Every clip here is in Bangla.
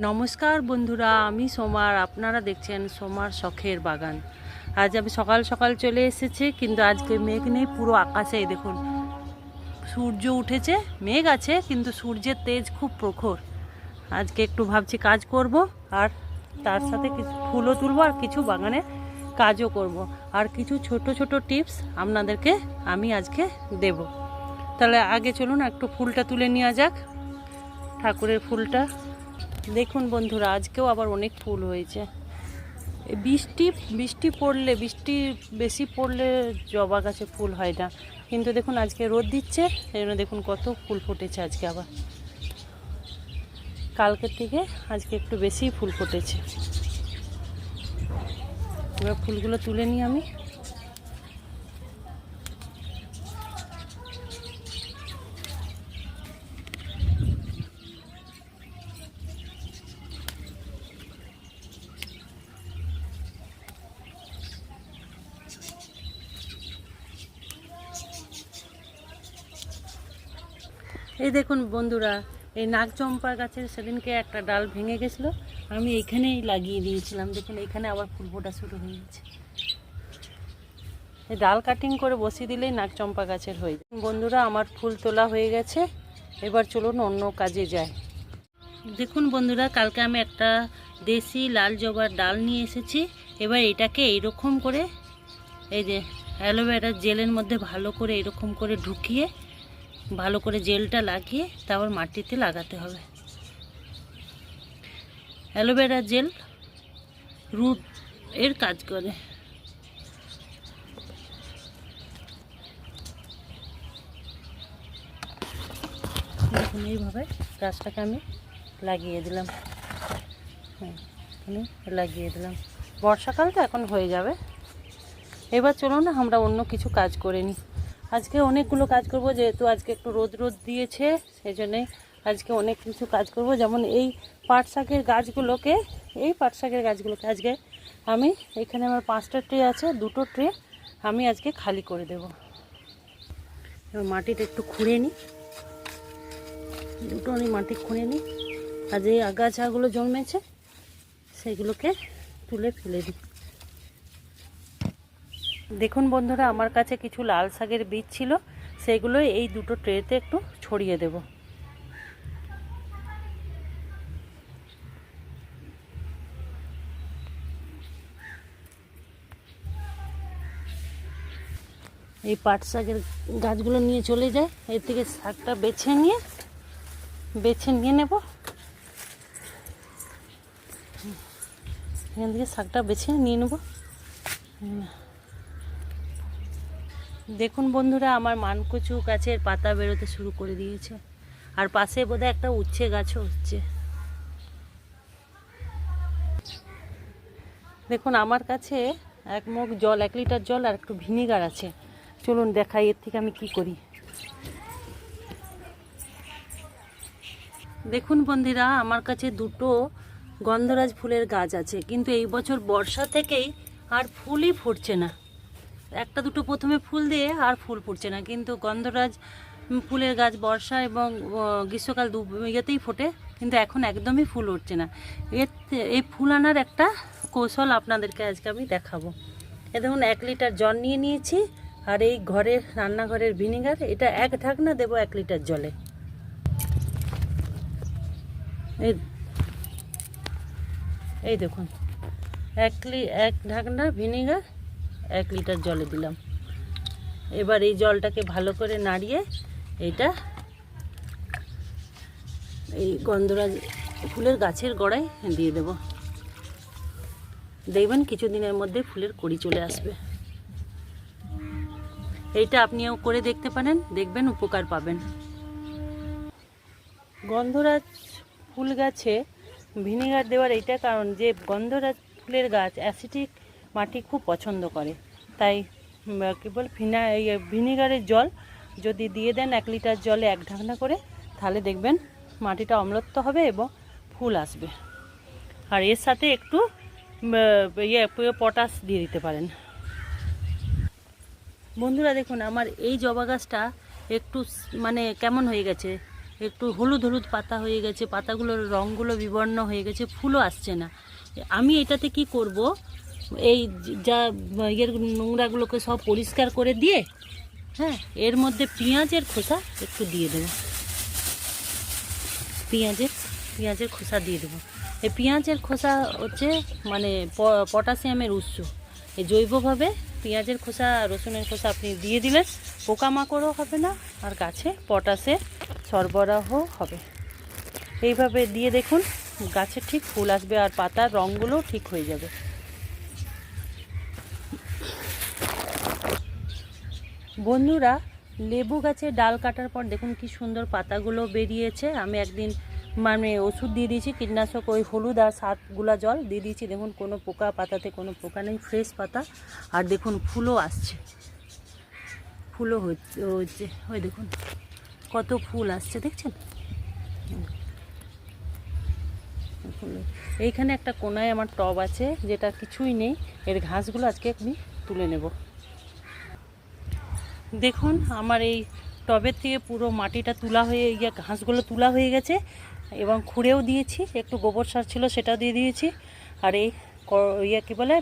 নমস্কার বন্ধুরা, আমি সোমার। আপনারা দেখছেন সোমার শখের বাগান। আজ আমি সকাল সকাল চলে এসেছি, কিন্তু আজকে মেঘ নেই, পুরো আকাশে দেখুন সূর্য উঠেছে। মেঘ আছে কিন্তু সূর্যের তেজ খুব প্রখর। আজকে একটু ভাবছি কাজ করব, আর তার সাথে কিছু ফুলও তুলব, আর কিছু বাগানে কাজও করব, আর কিছু ছোট ছোট টিপস আপনাদেরকে আমি আজকে দেব। তাহলে আগে চলুন একটু ফুলটা তুলে নেওয়া যাক, ঠাকুরের ফুলটা। দেখুন বন্ধুরা, আজকেও আবার অনেক ফুল হয়েছে। বৃষ্টি বেশি পড়লে জবা গাছে ফুল হয় না, কিন্তু দেখুন আজকে রোদ দিচ্ছে, এই জন্য দেখুন কত ফুল ফুটেছে আজকে। আবার কালকের থেকে আজকে একটু বেশিই ফুল ফুটেছে। এবার ফুলগুলো তুলে নিই আমি। এই দেখুন বন্ধুরা, এই নাগচম্পা গাছের সেদিনকে একটা ডাল ভেঙে গেছিলো, আমি এইখানেই লাগিয়ে দিয়েছিলাম। দেখুন এইখানে আবার ফুল ফোটা শুরু হয়ে গেছে। এই ডাল কাটিং করে বসিয়ে দিলেই নাগচম্পা গাছের হয়ে যায়। বন্ধুরা, আমার ফুল তোলা হয়ে গেছে, এবার চলুন অন্য কাজে যাই। দেখুন বন্ধুরা, কালকে আমি একটা দেশি লাল জবার ডাল নিয়ে এসেছি। এবার এটাকে এইরকম করে, এই যে অ্যালোভেরার জেলের মধ্যে ভালো করে এরকম করে ঢুকিয়ে, ভালো করে জেলটা লাগিয়ে তারপর মাটিতে লাগাতে হবে। অ্যালোভেরা জেল রুট এর কাজ করে। দেখুন এইভাবে গাছটাকে আমি লাগিয়ে দিলাম। লাগিয়ে দিলাম। বর্ষাকাল তো এখন হয়ে যাবে। এবার চলো না আমরা অন্য কিছু কাজ করে নিই। আজকে অনেকগুলো কাজ করব, যেহেতু আজকে একটু রোদ দিয়েছে, সেই জন্যে আজকে অনেক কিছু কাজ করব। যেমন এই পাট শাকের গাছগুলোকে আজকে আমি, এখানে আমার 5টা ট্রে আছে, 2টো ট্রে আমি আজকে খালি করে দেব। এবার মাটিটা একটু খুঁড়ে নিই, দুটো আমি মাটি খুঁড়ে নিই, আর যে আগাছাগুলো জন্মেছে সেগুলোকে তুলে ফেলে দিই। দেখুন বন্ধুরা, আমার কাছে কিছু লাল শাকের বীজ ছিল, সেগুলো এই 2টো ট্রেতে একটু ছড়িয়ে দেব। এই পাট শাকের গাছগুলো নিয়ে চলে যায়, এর থেকে শাকটা বেছে নিয়ে নেব। এখান থেকে শাকটা বেছে নিয়ে নেব। দেখুন বন্ধুরা, আমার মানকচু গাছের পাতা বেরোতে শুরু করে দিয়েছে, আর পাশে বোধহয় একটা উচ্ছে গাছও হচ্ছে। দেখুন আমার কাছে 1 লিটার জল আর একটু ভিনিগার আছে। চলুন দেখাই এর থেকে আমি কি করি। দেখুন বন্ধুরা, আমার কাছে 2টো গন্ধরাজ ফুলের গাছ আছে, কিন্তু এই বছর বর্ষা থেকেই আর ফুলই ফুটছে না। 1-2টো প্রথমে ফুল দিয়ে আর ফুল ফুটছে না, কিন্তু গন্ধরাজ ফুলের গাছ বর্ষা এবং গ্রীষ্মকাল 2 ইয়েতেই ফোটে, কিন্তু এখন একদমই ফুল উঠছে না। এই ফুল আনার একটা কৌশল আপনাদেরকে আজকে আমি দেখাবো। এ দেখুন 1 লিটার জল নিয়ে নিয়েছি, আর এই রান্নাঘরের ভিনিগার, এটা 1 ঢাকনা দেবো 1 লিটার জলে। এই দেখুন 1 ঢাকনা ভিনিগার 1 লিটার জলে দিলাম। এবার এই জলটাকে ভালো করে নাড়িয়ে এটা এই গন্ধরাজ ফুলের গাছের গোড়ায় দিয়ে দেব। দেখবেন কিছুদিনের মধ্যে ফুলের কড়ি চলে আসবে। এইটা আপনিও করে দেখতে পারেন, দেখবেন উপকার পাবেন। গন্ধরাজ ফুল গাছে ভিনিগার দেওয়ার এইটা কারণ, যে গন্ধরাজ ফুলের গাছ অ্যাসিডিক মাটি খুব পছন্দ করে, তাই কী বল ভিনিগারের জল যদি দিয়ে দেন 1 লিটার জলে 1 ঢাকনা করে, তাহলে দেখবেন মাটিটা অম্লত্ব হবে এবং ফুল আসবে। আর এর সাথে একটু পটাশ দিয়ে দিতে পারেন। বন্ধুরা দেখুন, আমার এই জবা গাছটা একটু মানে কেমন হয়ে গেছে, একটু হলুদ হলুদ পাতা হয়ে গেছে, পাতাগুলোর রঙগুলো বিবর্ণ হয়ে গেছে, ফুলও আসছে না। আমি এটাতে কি করব, এই যা ইয়ের নোংরাগুলোকে সব পরিষ্কার করে দিয়ে, হ্যাঁ, এর মধ্যে পেঁয়াজের খোসা একটু দিয়ে দেবো। পেঁয়াজের খোসা দিয়ে দেবো। এই পেঁয়াজের খোসা হচ্ছে মানে পটাশিয়ামের উৎস। এই জৈবভাবে পেঁয়াজের খোসা, রসুনের খোসা আপনি দিয়ে দিলে পোকামাকড়ও হবে না, আর গাছে পটাশের সরবরাহ হবে। এইভাবে দিয়ে দেখুন, গাছে ঠিক ফুল আসবে আর পাতার রঙগুলোও ঠিক হয়ে যাবে। বন্ধুরা, লেবু গাছের ডাল কাটার পর দেখুন কি সুন্দর পাতাগুলো বেরিয়েছে। আমি একদিন মানে ওষুধ দিয়ে দিয়েছি, কীটনাশক, ওই হলুদ আর 7 গুলা জল দিয়ে দিয়েছি। দেখুন কোনো পোকা, পাতাতে কোনো পোকা নেই, ফ্রেশ পাতা। আর দেখুন ফুলও আসছে, ফুলও হচ্ছে। ওই দেখুন কত ফুল আসছে, দেখছেন? এইখানে একটা কোনায় আমার টব আছে, যেটা কিছুই নেই, এর ঘাসগুলো আজকে আমি তুলে নেব। দেখুন আমার এই টবের থেকে পুরো মাটিটা তোলা হয়ে, ঘাসগুলো তোলা হয়ে গেছে, এবং খুঁড়েও দিয়েছি, একটু গোবর সার ছিল সেটা দিয়ে দিয়েছি। আর এই কী বলে,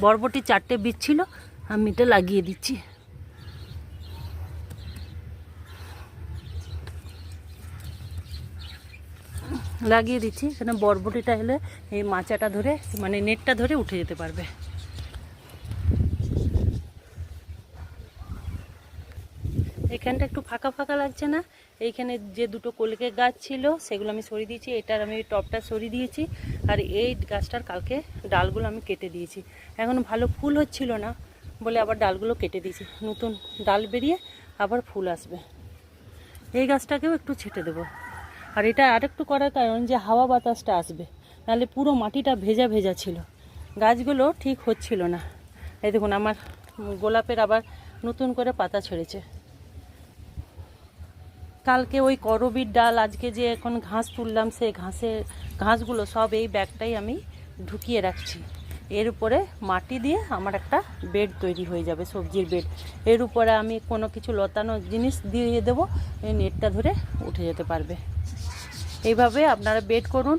বরবটি 4টে বীজ ছিল, আমি এটা লাগিয়ে দিচ্ছি। এখানে বরবটিটা হলে এই মাচাটা ধরে, মানে নেটটা ধরে উঠে যেতে পারবে। এখানটা একটু ফাঁকা ফাঁকা লাগছে না? এইখানে যে 2টো কলকে গাছ ছিল সেগুলো আমি সরিয়ে দিয়েছি, এটার আমি টবটা সরিয়ে দিয়েছি। আর এই গাছটার কালকে ডালগুলো আমি কেটে দিয়েছি। এখন ভালো ফুল হচ্ছিল না বলে আবার ডালগুলো কেটে দিয়েছি, নতুন ডাল বেরিয়ে আবার ফুল আসবে। এই গাছটাকেও একটু ছেটে দেবো। আর এটা আরেকটু করার কারণ যে হাওয়া বাতাসটা আসবে, নাহলে পুরো মাটিটা ভেজা ভেজা ছিল, গাছগুলো ঠিক হচ্ছিল না। এই দেখুন আমার গোলাপের আবার নতুন করে পাতা ছেড়েছে। কালকে ওই করবির ডাল, আজকে যে এখন ঘাস তুললাম, সেই ঘাসগুলো সব এই ব্যাগটাই আমি ঢুকিয়ে রাখছি। এর উপরে মাটি দিয়ে আমার একটা বেড তৈরি হয়ে যাবে, সবজির বেড। এর উপরে আমি কোনো কিছু লতানো জিনিস দিয়ে দেবো, এই নেটটা ধরে উঠে যেতে পারবে। এইভাবে আপনারা বেড করুন,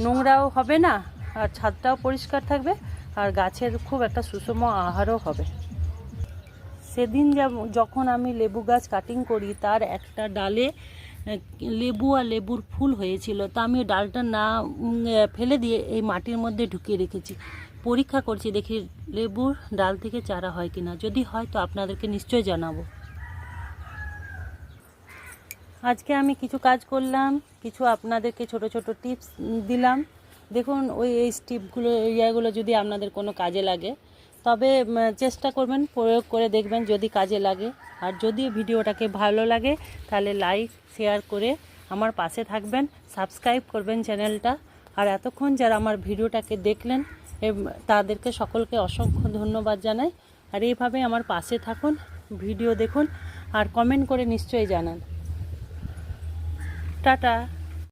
নোংরাও হবে না, আর ছাদটাও পরিষ্কার থাকবে, আর গাছের খুব একটা সুষম আহারও হবে। সেদিন যখন আমি লেবু গাছ কাটিং করি, তার একটা ডালে লেবু আর লেবুর ফুল হয়েছিল, তা আমি ডালটা না ফেলে দিয়ে এই মাটির মধ্যে ঢুকিয়ে রেখেছি। পরীক্ষা করছি, দেখি লেবুর ডাল থেকে চারা হয় কিনা। যদি হয় তো আপনাদেরকে নিশ্চয়ই জানাবো। আজকে আমি কিছু কাজ করলাম, কিছু আপনাদেরকে ছোট ছোট টিপস দিলাম। দেখুন এই টিপগুলো যদি আপনাদের কোনো কাজে লাগে, তবে চেষ্টা করবেন, প্রয়োগ করে দেখবেন যদি কাজে লাগে। আর যদি ভিডিওটাকে ভালো লাগে তাহলে লাইক শেয়ার করে আমার পাশে থাকবেন, সাবস্ক্রাইব করবেন চ্যানেলটা। আর এতক্ষণ যারা আমার ভিডিওটাকে দেখলেন তাদেরকে সকলকে অসংখ্য ধন্যবাদ জানাই। আর এইভাবে আমার পাশে থাকুন, ভিডিও দেখুন, আর কমেন্ট করে নিশ্চয়ই জানান। টাটা।